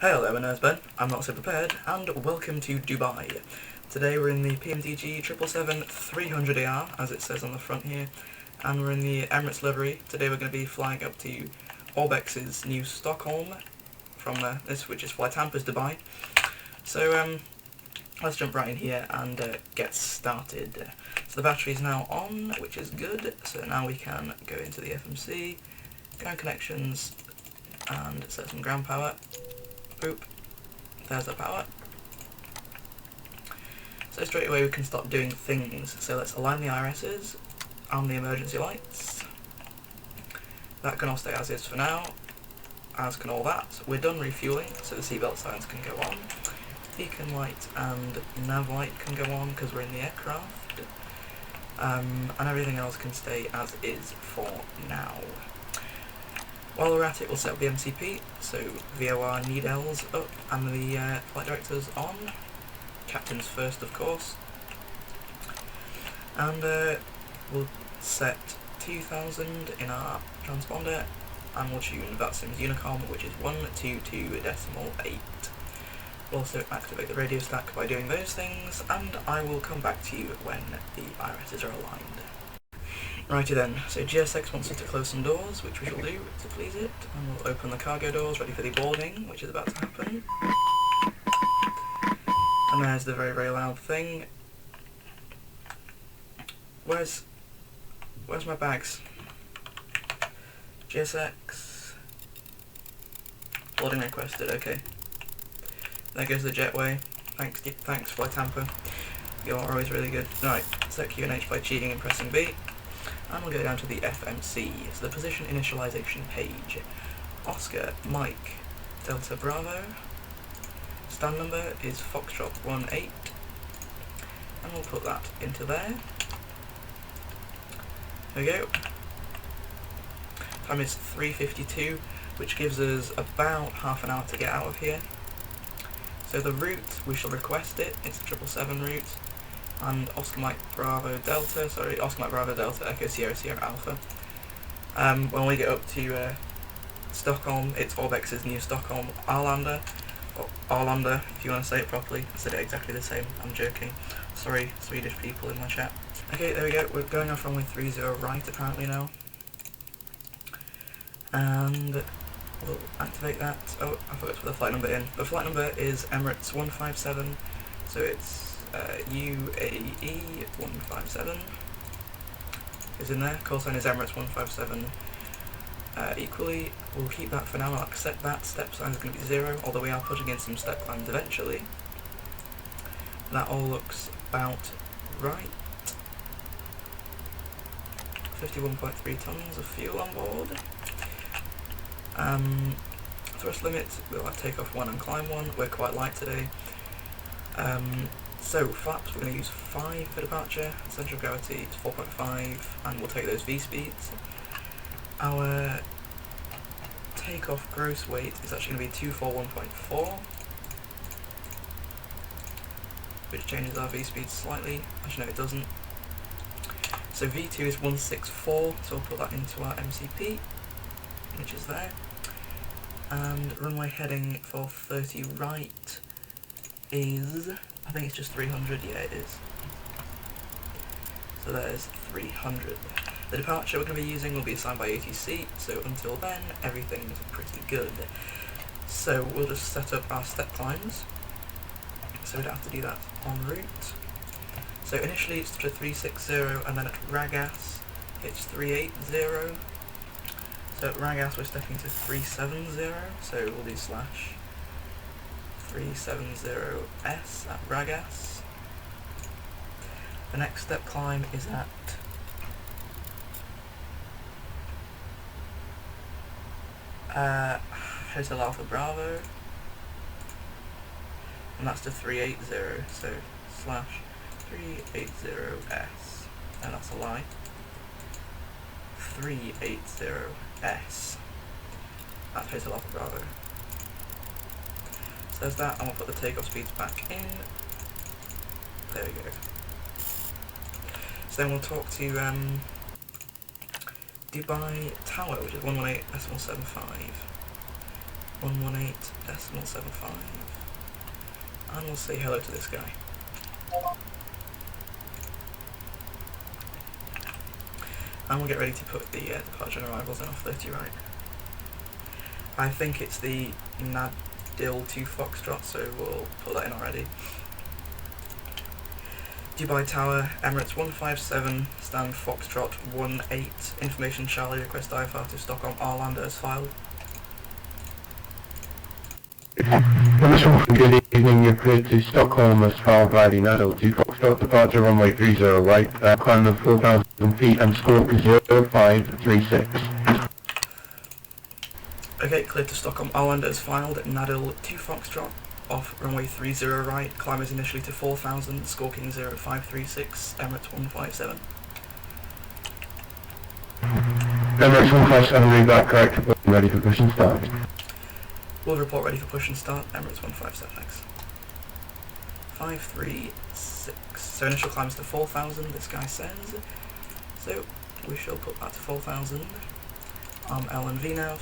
Hello, my name's Ben, I'm not so prepared, and welcome to Dubai. Today we're in the PMDG 777-300ER, as it says on the front here, and we're in the Emirates livery. Today we're going to be flying up to ORBX's new Stockholm, from this, which is FlyTampa's Dubai. So let's jump right in here and get started. So the battery's now on, which is good, so now we can go into the FMC, ground connections, and set some ground power. Boop. There's the power. So straight away we can start doing things. So let's align the IRSs, arm the emergency lights. That can all stay as is for now, as can all that. We're done refueling, so the seatbelt signs can go on. Beacon light and nav light can go on because we're in the aircraft. And everything else can stay as is for now. While we're at it, we'll set up the MCP, so VOR needles up and the flight directors on. Captain's first, of course. And we'll set 2000 in our transponder, and we'll tune VATSIM's Unicom, which is 122.8. We'll also activate the radio stack by doing those things, and I will come back to you when the IRSs are aligned. Righty then, so GSX wants us to close some doors, which we shall do to please it, and we'll open the cargo doors ready for the boarding, which is about to happen. And there's the very, very loud thing. Where's my bags? GSX. Boarding requested, okay. There goes the jetway. Thanks FlyTampa. You're always really good. Right, set QNH by cheating and pressing B. And we'll go down to the FMC, so the position initialization page. Oscar, Mike, Delta Bravo. Stand number is Foxtrot 18. And we'll put that into there. There we go. Time is 3:52, which gives us about half an hour to get out of here. So the route, we shall request it, it's a 777 route. And Oscar Mike Bravo Delta, Echo Sierra Sierra Alpha. When we get up to Stockholm, it's ORBX's new Stockholm Arlanda, or Arlanda if you want to say it properly. I said it exactly the same, I'm joking. Sorry, Swedish people in my chat. Okay, there we go, we're going off runway 30 right apparently now. And we'll activate that. Oh, I forgot to put the flight number in. The flight number is Emirates 157, so it's UAE157 is in there. Call sign is Emirates 157 equally. We'll keep that for now, I'll accept that. Step sign is going to be 0, although we are putting in some step climbs eventually. That all looks about right. 51.3 tons of fuel on board. Thrust limit, we'll have takeoff 1 and climb 1. We're quite light today. So flaps, we're going to use 5 for departure, centre of gravity is 4.5, and we'll take those V speeds. Our takeoff gross weight is actually going to be 241.4, which changes our V speed slightly. Actually no, it doesn't. So V2 is 164, so we'll put that into our MCP, which is there. And runway heading for 30 right is, I think it's just 300, yeah it is. So there's 300. The departure we're going to be using will be assigned by ATC, so until then everything's pretty good. So we'll just set up our step climbs, so we don't have to do that en route. So initially it's to 360, and then at Ragas it's 380. So at Ragas we're stepping to 370, so we'll do slash 370S at Ragas. The next step climb is at Hotel Alpha Bravo, and that's to 380, so slash 380S, and that's a lie, 380S at Hotel Alpha Bravo. So there's that, and we'll put the takeoff speeds back in. There we go. So then we'll talk to Dubai Tower, which is 118.75. 118.75, and we'll say hello to this guy. And we'll get ready to put the departure and arrivals in off 30 right. I think it's the Nadil 2 Foxtrot, so we'll put that in already. Dubai Tower, Emirates 157, stand Foxtrot 18, information Charlie, request IFR to Stockholm, Arlanda as filed. Good evening, you're cleared to Stockholm as filed by the Nadil 2 Foxtrot, departure runway 30 right, climb of 4,000 feet and score 0536. Okay, cleared to Stockholm, Arlanda as filed, Nadil 2 Foxtrot, off runway 30 right, climb is initially to 4,000, squawking 0536, Emirates 157. Emirates 157, read that correct, ready for push and start. We'll report ready for push and start, Emirates 157X. 536. So initial climb is to 4,000, this guy says. So we shall put that to 4,000. L and V now.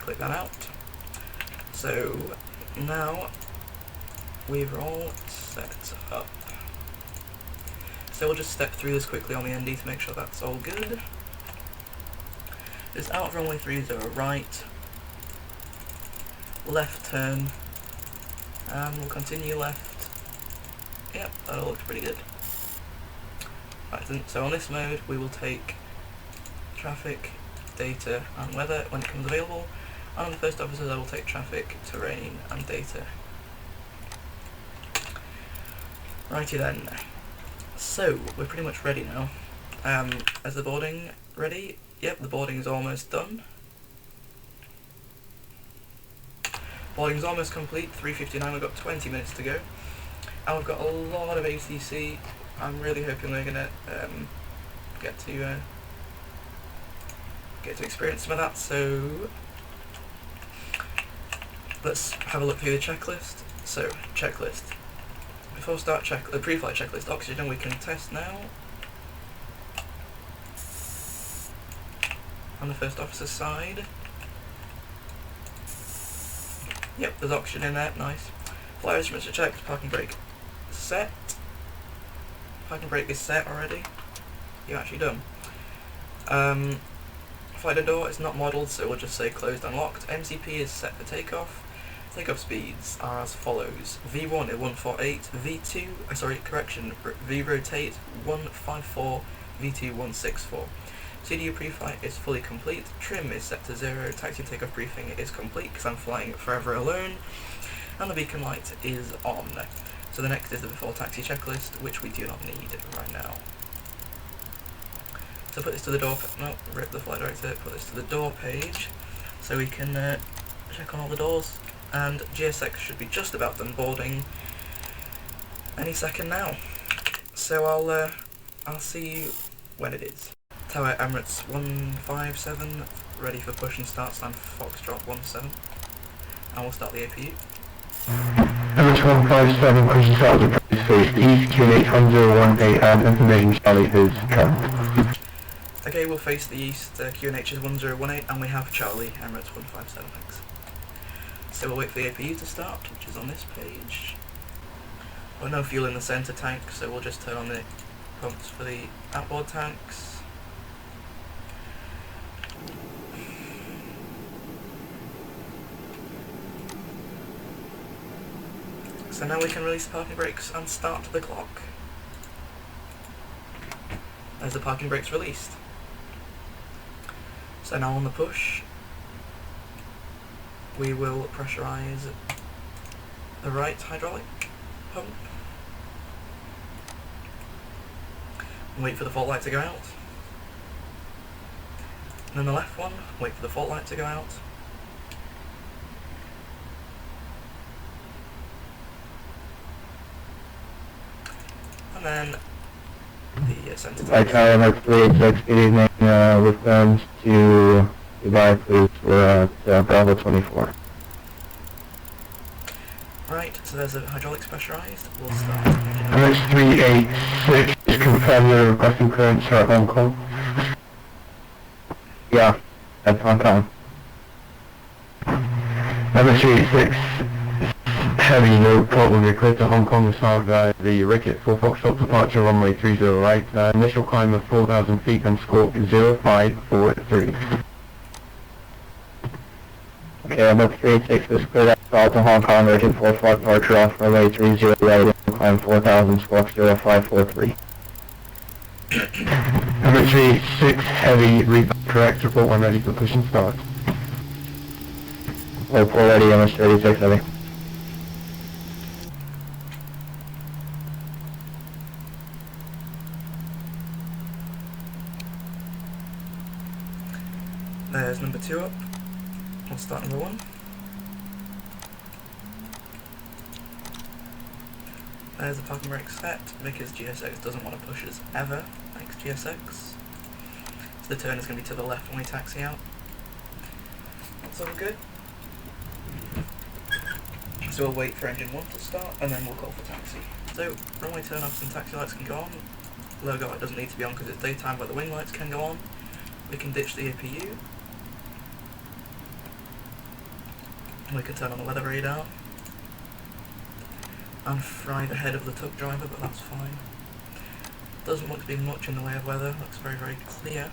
Click that out. So now we're all set up. So we'll just step through this quickly on the ND to make sure that's all good. It's out of runway 30 right. Left turn, and we'll continue left. Yep, that all looks pretty good. Right, so on this mode we will take traffic, data and weather when it comes available, and on the first officers I will take traffic, terrain and data. Righty then. So we're pretty much ready now. Is the boarding ready? Yep, the boarding is almost done. Boarding's almost complete, 3:59, we've got 20 minutes to go. And we've got a lot of ATC. I'm really hoping we're going to get to experience some of that, so let's have a look through the checklist. So, checklist. Before we start the pre-flight checklist, oxygen we can test now. On the first officer's side. Yep, there's oxygen in there, nice. Flight instruments are checked, parking brake set. Parking brake is set already. You're actually done. Flight door is not modelled, so we'll just say closed and locked. MCP is set for takeoff. Takeoff speeds are as follows. V1 is 148, V2, V rotate 154, V2 164. CDU pre-flight is fully complete, trim is set to 0, taxi and takeoff briefing is complete because I'm flying forever alone, and the beacon light is on. So the next is the before taxi checklist, which we do not need right now. So put this to the door, rip the flight director, put this to the door page, so we can check on all the doors, and GSX should be just about done boarding any second now. So I'll see you when it is. Tower Emirates 157, ready for push and start, stand Foxtrot 17, and we'll start the APU. Emirates 157, push and start the face east, QNH 1018 and information Charlie is correct. Okay, we'll face the east, QNH is 1018, and we have Charlie, Emirates 157X. So we'll wait for the APU to start, which is on this page. We've no fuel in the centre tank, so we'll just turn on the pumps for the outboard tanks. So now we can release the parking brakes and start the clock. As the parking brakes released. So now on the push, we will pressurise the right hydraulic pump and wait for the fault light to go out. And then the left one, wait for the fault light to go out. And then the centre tank. Tower 386, good evening, returns to Dubai, please, we're at Bravo 24. Right, so there's the hydraulics pressurised, we'll start. Emirates 386, confirm you're requesting clearance for Hong Kong. Yeah, at Hong Kong. Number 36, heavy, no problem, you're clear to Hong Kong to start the Ricket for Foxtrot departure runway 30 right, initial climb of 4,000 feet and scope 0543. Okay, number 36 is clear to start to Hong Kong, Ricket for Foxtrot departure off runway 30 right, climb 4,000, scope 0543. Number 36, heavy, read correct, report when ready for push and start. Report ready, MS 36 heavy. There's number 2 up. We'll start number 1. There's the parking brake set, because GSX doesn't want to push us ever, thanks GSX. So the turn is going to be to the left when we taxi out. That's all good. So we'll wait for engine 1 to start, and then we'll call for taxi. So, runway turn-offs and taxi lights can go on. Logo light doesn't need to be on because it's daytime, but the wing lights can go on. We can ditch the APU. We can turn on the weather radar. And fry the head of the tug driver, but that's fine. Doesn't look to be much in the way of weather, looks very, very clear.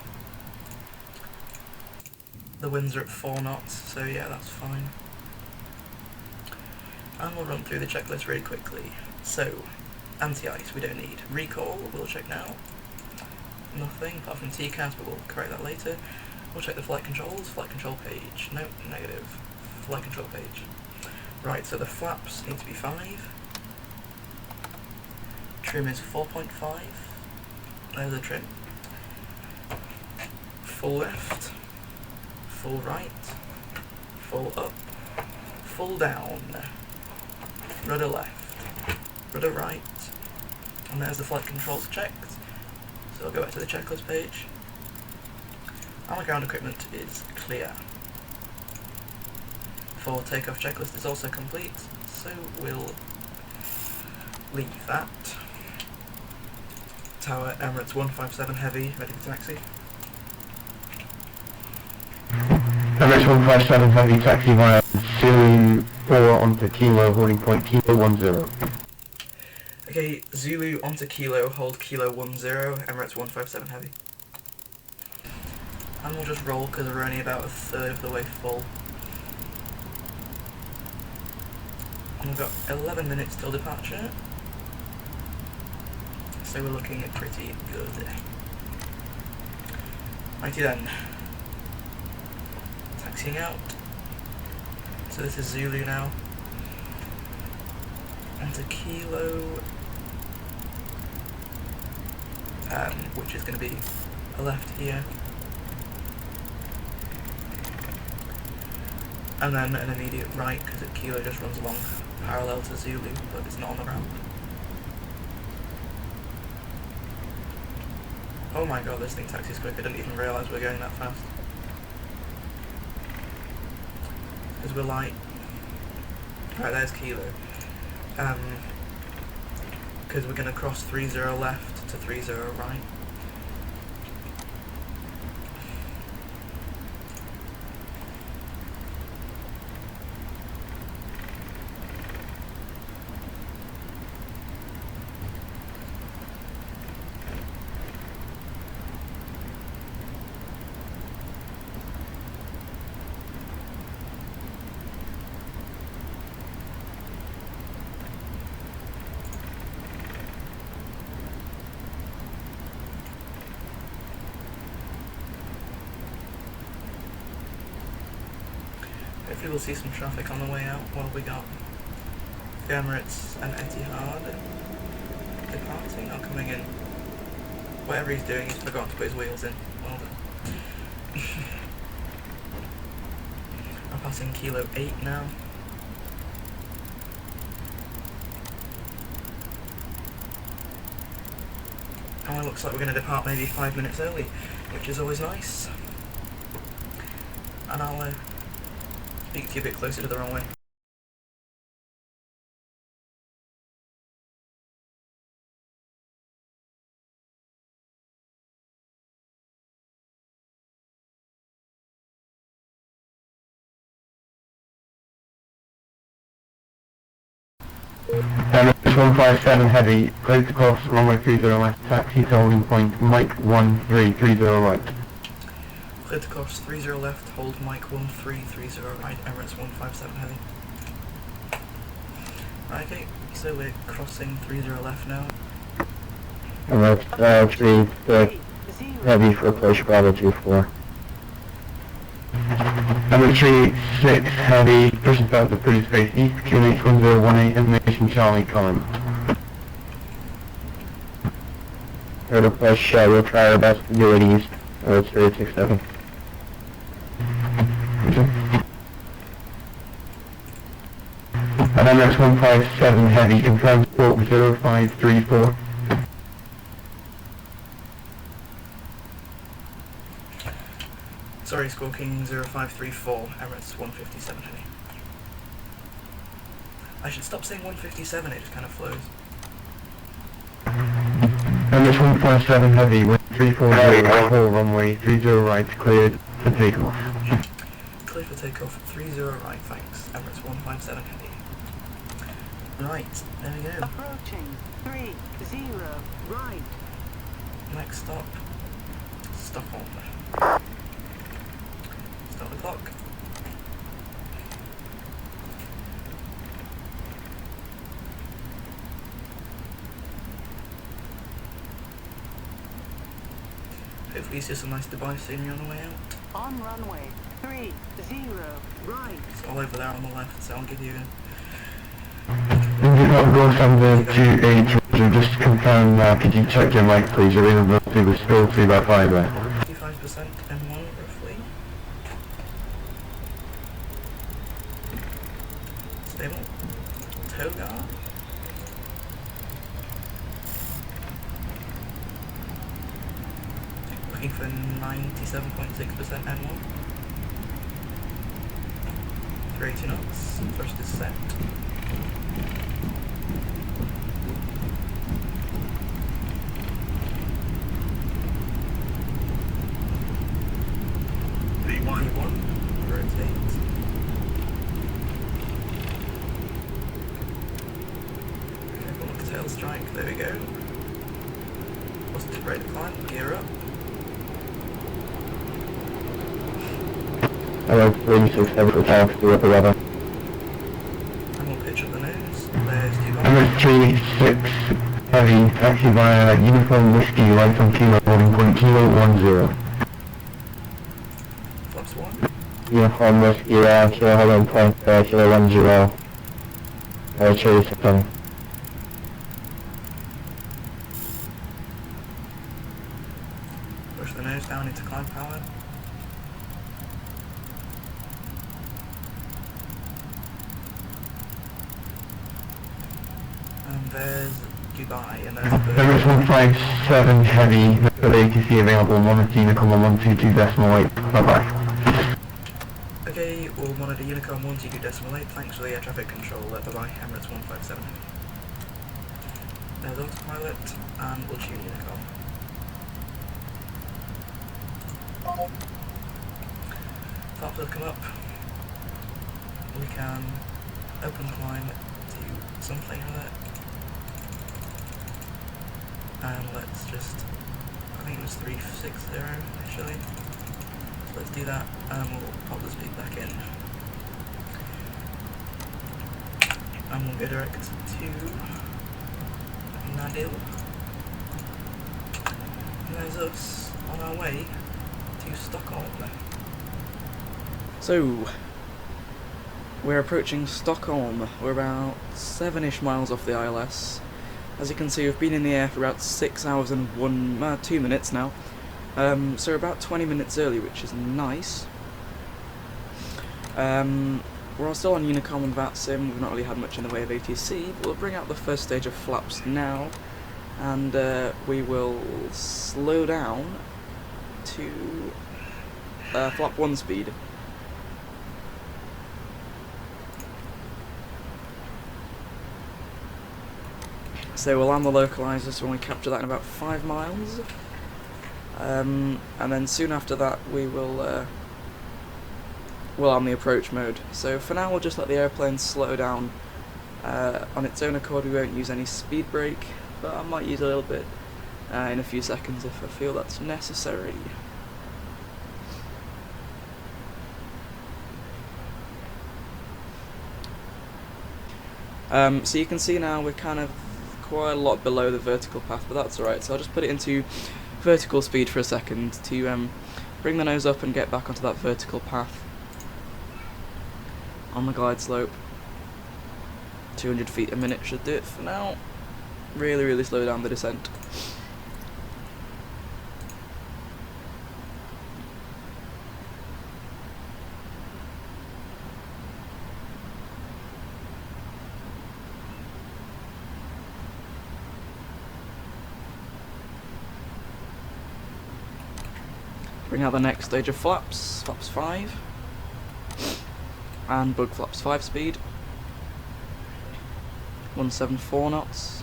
The winds are at 4 knots, so yeah, that's fine. And we'll run through the checklist really quickly. So, anti-ice we don't need. Recall, we'll check now. Nothing, apart from TCAS, but we'll correct that later. We'll check the flight controls, flight control page. No, negative. Flight control page. Right, so the flaps need to be 5. Trim is 4.5. There's the trim. Full left. Full right. Full up. Full down. Rudder left. Rudder right. And there's the flight controls checked. So I'll go back to the checklist page. Our ground equipment is clear. For takeoff checklist is also complete, so we'll leave that. Tower Emirates 157 heavy, ready for taxi. Emirates 157 heavy, taxi via Zulu 4 onto Kilo, holding point Kilo 10. Okay, Zulu onto Kilo, hold Kilo 10, Emirates 157 heavy. And we'll just roll because we're only about a third of the way full. And we've got 11 minutes till departure. So we're looking at pretty good. Righty then. Taxiing out. So this is Zulu now. Onto Kilo. Which is going to be a left here. And then an immediate right, because Kilo just runs along parallel to Zulu, but it's not on the ramp. Oh my god, this thing taxis quick, I didn't even realise we were going that fast. Because we're light. Right, there's Kilo. Because we're going to cross 30 left to 30 right. Hopefully we'll see some traffic on the way out while we got the Emirates and Etihad departing or coming in. Whatever he's doing, he's forgotten to put his wheels in. Well done. I'm passing Kilo 8 now. And it looks like we're going to depart maybe 5 minutes early, which is always nice. And I'll speak to you a bit closer to the runway. Emirates 157 Heavy, cleared to cross runway 30 left, taxi to holding point, Mike 1330 right. Cleared to course 30 left, hold Mike 1330 right, Emirates 157 Heavy. Right, okay, so we're crossing 30 left now. Emirates 36 Heavy for push Bravo 24. Emirates 36 Heavy, pushing south to Pretty Space East, QNH 1018, information Charlie Colin. Here to push, we'll try our best to do it east. Emirates 36 Heavy. And Emirates 157 Heavy, confirm stroke 0534. Sorry, Squawking 0534, Emirates 157 Heavy. I should stop saying 157, it just kind of flows. Emirates 157 Heavy, wind 340, full runway 30 right, cleared for takeoff. Clear for takeoff, 30 right, thanks. Emirates 157 Heavy. Right, there we go. Approaching 30 right. Next stop, Stockholm. Start the clock. Hopefully you see some nice Dubai scenery on the way out. On runway 30 right. It's all over there on the left, so I'll give you Engine outgoing from the 28, just to confirm, could you check your mic please, your availability was still 3/5 there. 55% M1 roughly. Stable. Togar. Looking for 97.6% M1. 380 knots. First is set. V1. Rotate. Careful not to tail strike. There we go. Positive rate of climb. Gear up. Emirates 36 Heavy for taxi with the weather. And we'll pitch up the nose. There's Dubai. Emirates 36 Heavy, taxi via Uniform Whiskey, right on kilo, holding point kilo 10. Flaps 1. Uniform Whiskey, kilo holding point, kilo 10. 36 Heavy. Push the nose down into climb power. And there's Dubai, and there's the... Emirates 157 Heavy, the ATC available, monitor Unicom 122.8, bye bye. Okay, we'll monitor Unicom 122.8, thanks for the air traffic control, bye bye, Emirates 157. There's autopilot, and we'll tune Unicom. Flaps will come up. We can open climb to something like that. And let's just, I think it was 360 actually. So let's do that and we'll pop the speed back in. And we'll go direct to Nadil. And there's us on our way to Stockholm. So, we're approaching Stockholm. We're about 7-ish miles off the ILS. As you can see, we've been in the air for about 6 hours and 2 minutes now. So we're about 20 minutes early, which is nice. We're still on Unicom and VATSIM. We've not really had much in the way of ATC, but we'll bring out the first stage of flaps now, and we will slow down to flap 1 speed. So we'll land the localizer, so when we capture that in about 5 miles, and then soon after that we will we'll on the approach mode. So for now we'll just let the airplane slow down On its own accord we won't use any speed brake, but I might use a little bit in a few seconds if I feel that's necessary. So you can see now we're kind of quite a lot below the vertical path, but that's alright, so I'll just put it into vertical speed for a second to bring the nose up and get back onto that vertical path on the glide slope. 200 feet a minute should do it for now. Really slow down the descent. Bring out the next stage of flaps, flaps 5, and bug flaps 5 speed, 174 knots.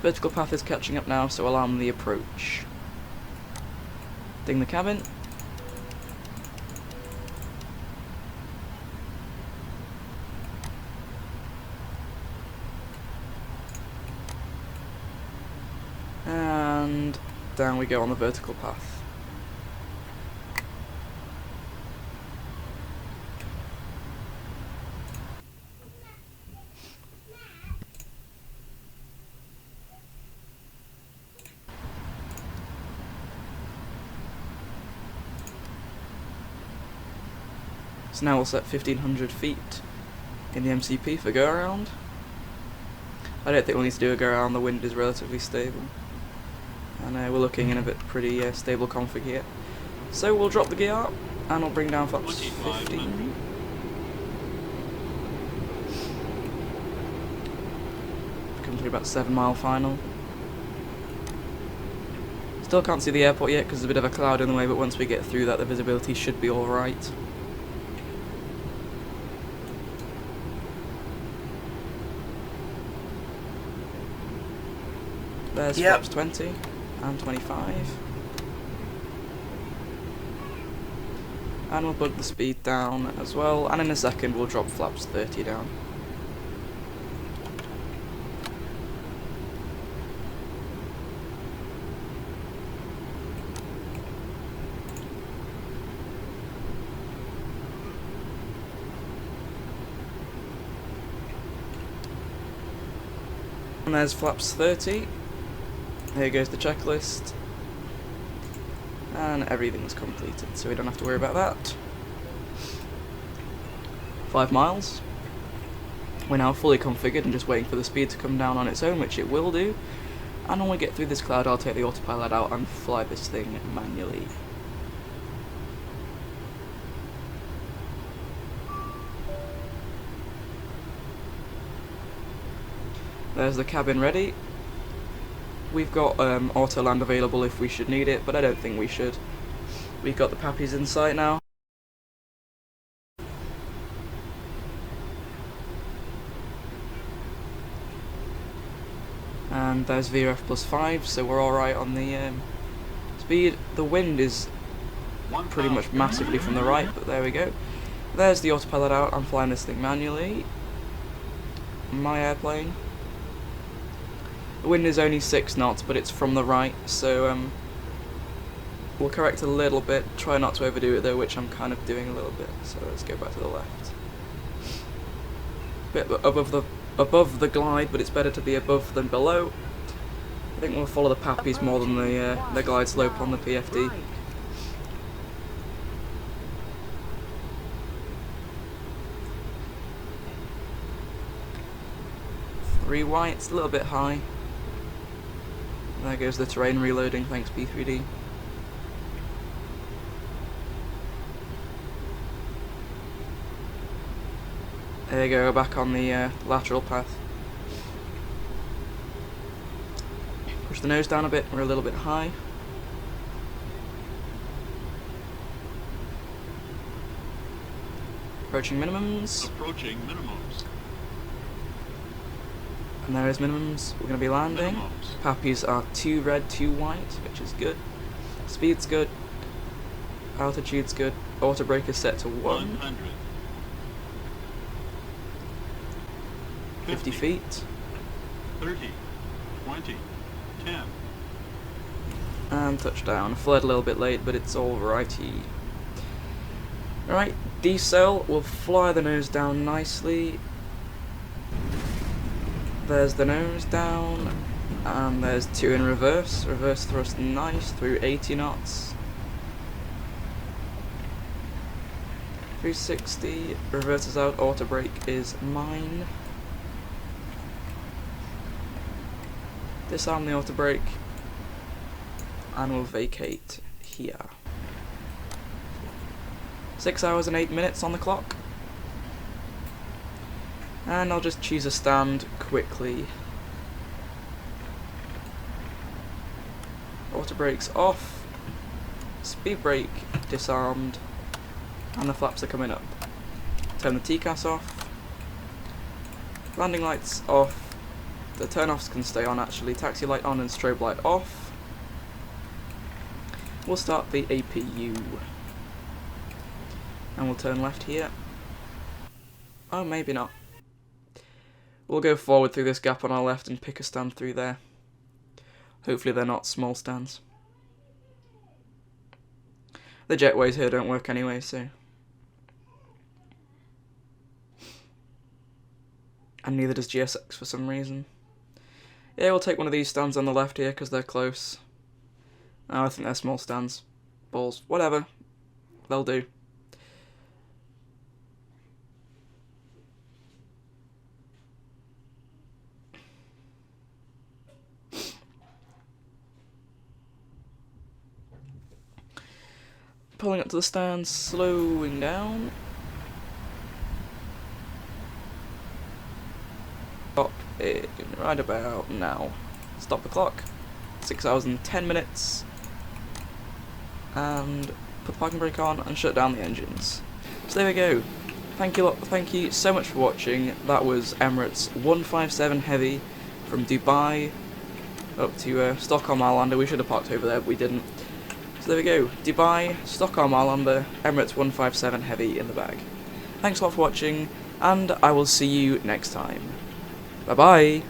Vertical path is catching up now, so alarm the approach. Ding the cabin. And down we go on the vertical path. So now we'll set 1500 feet in the MCP for go around. I don't think we'll need to do a go around, the wind is relatively stable. And we're looking in a bit pretty stable config here. So we'll drop the gear and we'll bring down flaps 15. Come to about 7 mile final. Still can't see the airport yet because there's a bit of a cloud in the way, but once we get through that the visibility should be alright. There's flaps 20 and 25. And we'll bug the speed down as well, and in a second we'll drop flaps 30 down. And there's flaps 30. Here goes the checklist, and everything's completed, so we don't have to worry about that. 5 miles. We're now fully configured and just waiting for the speed to come down on its own, which it will do. And when we get through this cloud, I'll take the autopilot out and fly this thing manually. There's the cabin ready. We've got auto land available if we should need it, but I don't think we should. We've got the pappies in sight now. And there's VRF +5, so we're alright on the speed. The wind is pretty much massively from the right, but there we go. There's the autopilot out. I'm flying this thing manually. My airplane. The wind is only 6 knots, but it's from the right, so we'll correct a little bit. Try not to overdo it though, which I'm kind of doing a little bit. So let's go back to the left. Bit above the glide, but it's better to be above than below. I think we'll follow the pappies more than the glide slope on the PFD. Three whites, a little bit high. There goes the terrain reloading, thanks P3D. There you go, back on the lateral path. Push the nose down a bit, we're a little bit high. Approaching minimums. Approaching minimums. And there is minimums. We're going to be landing. Minimums. Pappies are 2 red, 2 white, which is good. Speed's good. Altitude's good. Auto brake is set to 1. 100. 50 feet. 30, 20, 10. And touchdown. Fled a little bit late, but it's alrighty. Right, decel, we'll fly the nose down nicely. There's the nose down, and there's 2 in reverse. Reverse thrust nice through 80 knots. 360, reverses out, auto brake is mine. Disarm the auto brake, and we'll vacate here. 6 hours and 8 minutes on the clock. And I'll just choose a stand quickly. Auto brakes off, speed brake disarmed, and the flaps are coming up. Turn the TCAS off, landing lights off, the turn-offs can stay on actually, taxi light on and strobe light off. We'll start the APU. And we'll turn left here. Oh, maybe not. We'll go forward through this gap on our left and pick a stand through there. Hopefully they're not small stands. The jetways here don't work anyway, so... And neither does GSX for some reason. Yeah, we'll take one of these stands on the left here because they're close. Oh, I think they're small stands. Balls. Whatever. They'll do. Pulling up to the stand, slowing down. Stop it right about now. Stop the clock. 6 hours and 10 minutes. And put the parking brake on and shut down the engines. So there we go. Thank you so much for watching. That was Emirates 157 Heavy from Dubai up to Stockholm, Arlanda. We should have parked over there, but we didn't. So there we go, Dubai, Stockholm, Arlanda, Emirates 157 Heavy in the bag. Thanks a lot for watching, and I will see you next time. Bye bye!